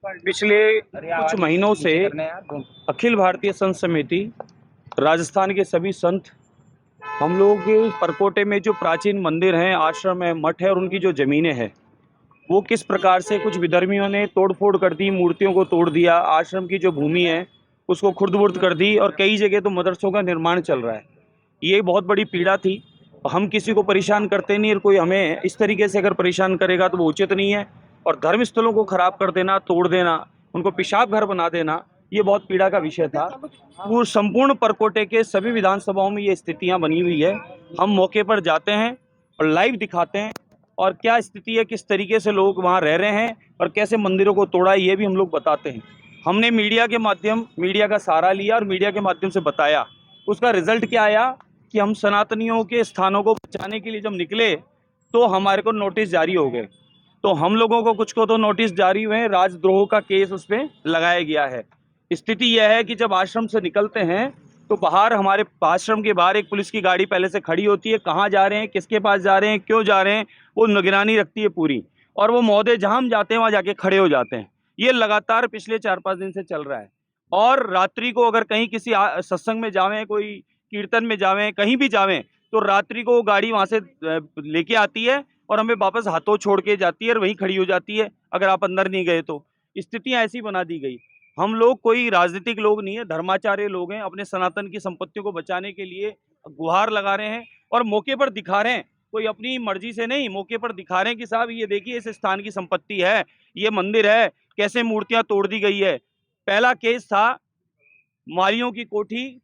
पिछले कुछ महीनों से अखिल भारतीय संत समिति, राजस्थान के सभी संत, हम लोग परकोटे में जो प्राचीन मंदिर हैं, आश्रम है, मठ है और उनकी जो ज़मीनें हैं, वो किस प्रकार से कुछ विधर्मियों ने तोड़-फोड़ कर दी, मूर्तियों को तोड़ दिया, आश्रम की जो भूमि है उसको खुर्द-बुर्द कर दी और कई जगह तो मदरसों का निर्माण चल रहा है। ये बहुत बड़ी पीड़ा थी। हम किसी को परेशान करते नहीं और कोई हमें इस तरीके से अगर परेशान करेगा तो वो उचित नहीं है। और धर्म स्थलों को खराब कर देना, तोड़ देना, उनको पेशाब घर बना देना, ये बहुत पीड़ा का विषय था। वो संपूर्ण परकोटे के सभी विधानसभाओं में ये स्थितियां बनी हुई है। हम मौके पर जाते हैं और लाइव दिखाते हैं और क्या स्थिति है, किस तरीके से लोग वहाँ रह रहे हैं और कैसे मंदिरों को तोड़ा, ये भी हम लोग बताते हैं। हमने मीडिया का सहारा लिया और मीडिया के माध्यम से बताया। उसका रिजल्ट क्या आया कि हम सनातनियों के स्थानों को बचाने के लिए जब निकले तो हमारे को नोटिस जारी हो गए। तो हम लोगों को कुछ को तो नोटिस जारी हुए, राजद्रोह का केस उस पर लगाया गया है। स्थिति यह है कि जब आश्रम से निकलते हैं तो बाहर, हमारे आश्रम के बाहर एक पुलिस की गाड़ी पहले से खड़ी होती है। कहाँ जा रहे हैं, किसके पास जा रहे हैं, क्यों जा रहे हैं, वो निगरानी रखती है पूरी। और वो महोदय जहाँ हम जाते हैं वहाँ जाके खड़े हो जाते हैं। ये लगातार पिछले 4-5 दिन से चल रहा है। और रात्रि को अगर कहीं किसी सत्संग में जावें, कोई कीर्तन में जावें, कहीं भी जावें, तो रात्रि को वो गाड़ी वहाँ से लेके आती है और हमें वापस हाथों छोड़ के जाती है और वहीं खड़ी हो जाती है अगर आप अंदर नहीं गए तो। स्थितियाँ ऐसी बना दी गई। हम लोग कोई राजनीतिक लोग नहीं है, धर्माचार्य लोग हैं। अपने सनातन की संपत्तियों को बचाने के लिए गुहार लगा रहे हैं और मौके पर दिखा रहे हैं। कोई अपनी मर्जी से नहीं, मौके पर दिखा रहे हैं कि साहब ये देखिए, इस स्थान की संपत्ति है, ये मंदिर है, कैसे मूर्तियां तोड़ दी गई है। पहला केस था मालियों की कोठी,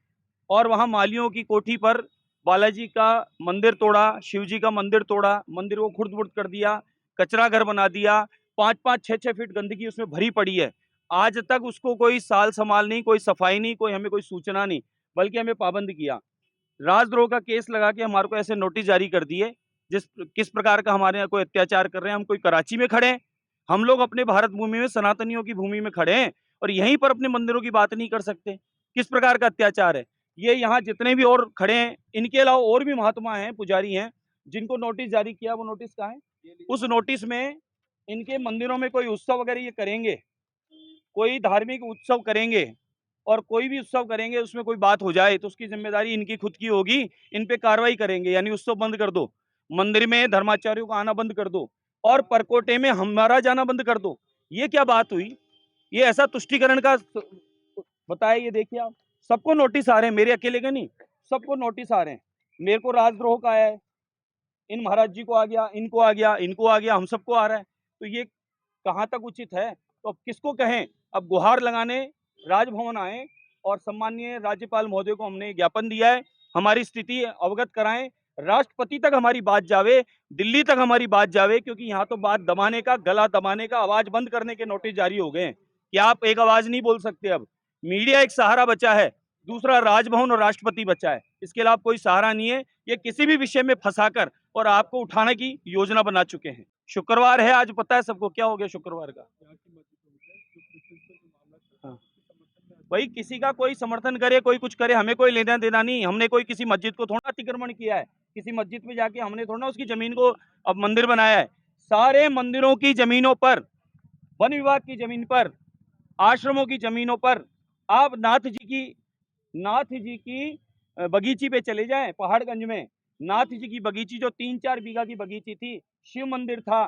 और वहां मालियों की कोठी पर बालाजी का मंदिर तोड़ा, शिव जी का मंदिर तोड़ा, मंदिर को खुर्द-बुर्द कर दिया, कचरा घर बना दिया। 5-5, 6-6 फीट गंदगी उसमें भरी पड़ी है। आज तक उसको कोई साल संभाल नहीं, कोई सफाई नहीं, कोई हमें कोई सूचना नहीं, बल्कि हमें पाबंद किया। राजद्रोह का केस लगा के हमारे को ऐसे नोटिस जारी कर दिए जिस किस प्रकार का हमारे यहाँ कोई अत्याचार कर रहे हैं। हम कोई कराची में खड़े हैं, हम लोग अपने भारत भूमि में, सनातनियों की भूमि में खड़े हैं और यहीं पर अपने मंदिरों की बात नहीं कर सकते। किस प्रकार का अत्याचार है ये। यहाँ जितने भी और खड़े हैं, इनके अलावा और भी महात्मा हैं, पुजारी हैं, जिनको नोटिस जारी किया। वो नोटिस कहाँ है? उस नोटिस में इनके मंदिरों में कोई उत्सव वगैरह ये करेंगे, कोई धार्मिक उत्सव करेंगे और कोई भी उत्सव करेंगे, उसमें कोई बात हो जाए तो उसकी जिम्मेदारी इनकी खुद की होगी। इन पे कार्रवाई करेंगे, यानी उत्सव बंद कर दो, मंदिर में धर्माचार्यों को आना बंद कर दो और परकोटे में हमारा जाना बंद कर दो। ये क्या बात हुई? ये ऐसा तुष्टिकरण का बताया। ये देखिए आप, सबको नोटिस आ रहे हैं, मेरे अकेले के नहीं, सबको नोटिस आ रहे हैं। मेरे को राजद्रोह का है, इन महाराज जी को आ गया, इनको आ गया, इनको आ गया, हम सबको आ रहा है। तो ये कहाँ तक उचित है? तो अब किसको कहें? अब गुहार लगाने राजभवन आए और सम्माननीय राज्यपाल महोदय को हमने ज्ञापन दिया है, हमारी स्थिति अवगत कराएं, राष्ट्रपति तक हमारी बात जावे, दिल्ली तक हमारी बात जावे, क्योंकि यहाँ तो बात दबाने का, गला दबाने का, आवाज बंद करने के नोटिस जारी हो गए हैं कि आप एक आवाज नहीं बोल सकते। अब मीडिया एक सहारा बचा है, दूसरा राजभवन और राष्ट्रपति बचा है, इसके अलावा कोई सहारा नहीं है। ये किसी भी विषय में फंसाकर और आपको उठाने की योजना बना चुके हैं। शुक्रवार है आज, पता है सबको क्या हो गया शुक्रवार का? हाँ। भाई किसी का कोई समर्थन करे, कोई कुछ करे, हमें कोई लेना देना नहीं। हमने कोई किसी मस्जिद को थोड़ा अतिक्रमण किया है, किसी मस्जिद में जाके हमने थोड़ा उसकी जमीन को अब मंदिर बनाया है। सारे मंदिरों की जमीनों पर, वन विभाग की जमीन पर, आश्रमों की जमीनों पर, आप नाथ जी की बगीची पे चले जाएं। पहाड़गंज में नाथ जी की बगीची, जो 3-4 बीघा की बगीची थी, शिव मंदिर था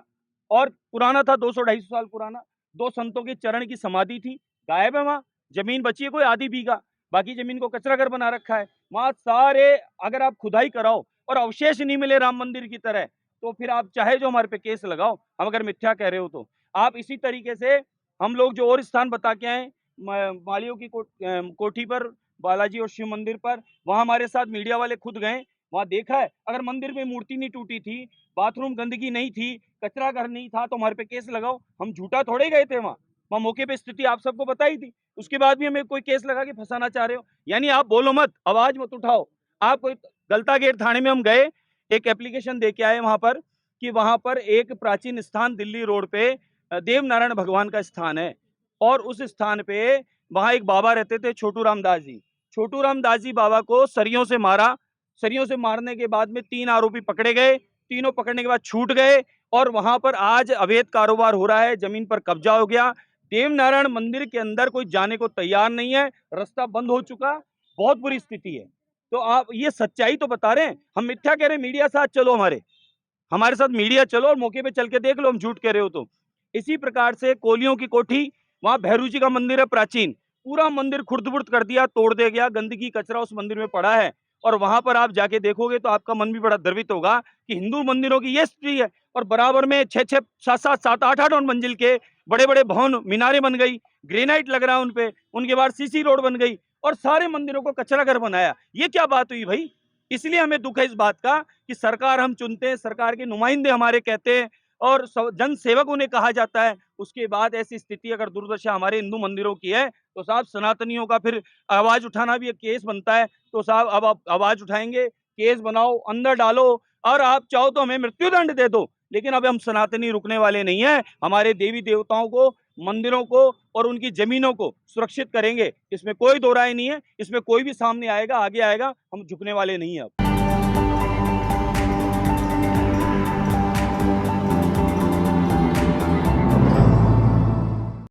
और पुराना था, 200-250 साल पुराना, 2 संतों के चरण की समाधि थी, गायब है। वहाँ जमीन बची है कोई आधी बीघा, बाकी जमीन को कचरा घर बना रखा है। वहाँ सारे, अगर आप खुदाई कराओ और अवशेष नहीं मिले राम मंदिर की तरह, तो फिर आप चाहे जो हमारे पे केस लगाओ, हम अगर मिथ्या कह रहे हो तो। आप इसी तरीके से, हम लोग जो और स्थान बता के आए, मालियों की कोठी पर, बालाजी और शिव मंदिर पर, वहां हमारे साथ मीडिया वाले खुद गए, वहां देखा है। अगर मंदिर में मूर्ति नहीं टूटी थी, बाथरूम गंदगी नहीं थी, कचरा घर नहीं था, तो हमारे पे केस लगाओ। हम झूठा थोड़े गए थे वहां मौके पे स्थिति आप सबको बताई थी। उसके बाद भी हमें कोई केस लगा के फंसाना चाह रहे हो। यानी आप बोलो मत, आवाज मत उठाओ। आप कोई, गलता गेट थाने में हम गए, एक एप्लीकेशन दे के आए वहां पर कि वहां पर एक प्राचीन स्थान दिल्ली रोड पे देव नारायण भगवान का स्थान है और उस स्थान पे वहां एक बाबा रहते थे, छोटू रामदास जी। छोटू रामदास जी बाबा को सरियों से मारा। सरियों से मारने के बाद में 3 आरोपी पकड़े गए, तीनों पकड़ने के बाद छूट गए और वहां पर आज अवैध कारोबार हो रहा है, जमीन पर कब्जा हो गया। देवनारायण मंदिर के अंदर कोई जाने को तैयार नहीं है, रास्ता बंद हो चुका, बहुत बुरी स्थिति है। तो आप ये सच्चाई तो बता रहे हैं, हम मिथ्या कह रहे हैं, मीडिया साथ चलो, हमारे साथ मीडिया चलो और मौके पे चल के देख लो हम झूठ कह रहे हो तो। इसी प्रकार से कोलियों की कोठी, वहां भैरू जी का मंदिर है प्राचीन, पूरा मंदिर खुर्द-बुर्द कर दिया, तोड़ दिया गया, गंदगी कचरा उस मंदिर में पड़ा है। और वहां पर आप जाके देखोगे तो आपका मन भी बड़ा द्रवित होगा कि हिंदू मंदिरों की ये स्थिति है। और बराबर में 6-6, 7-7, 7-8 मंजिल के बड़े-बड़े भवन, मीनारें बन गई, ग्रेनाइट लग रहा है उनपे, उनके बाद सीसी रोड बन गई और सारे मंदिरों को कचरा घर बनाया। ये क्या बात हुई भाई? इसलिए हमें दुख है इस बात का कि सरकार हम चुनते हैं, सरकार के नुमाइंदे हमारे कहते हैं और जन सेवक उन्हें कहा जाता है। उसके बाद ऐसी स्थिति अगर दुर्दशा हमारे हिंदू मंदिरों की है तो साहब सनातनियों का फिर आवाज उठाना भी एक केस बनता है। तो साहब अब आप आवाज उठाएंगे, केस बनाओ, अंदर डालो और आप चाहो तो हमें मृत्युदंड दे दो, लेकिन अब हम सनातनी रुकने वाले नहीं हैं। हमारे देवी देवताओं को, मंदिरों को और उनकी जमीनों को सुरक्षित करेंगे, इसमें कोई दो राय नहीं है। इसमें कोई भी सामने आएगा, आगे आएगा, हम झुकने वाले नहीं हैं अब।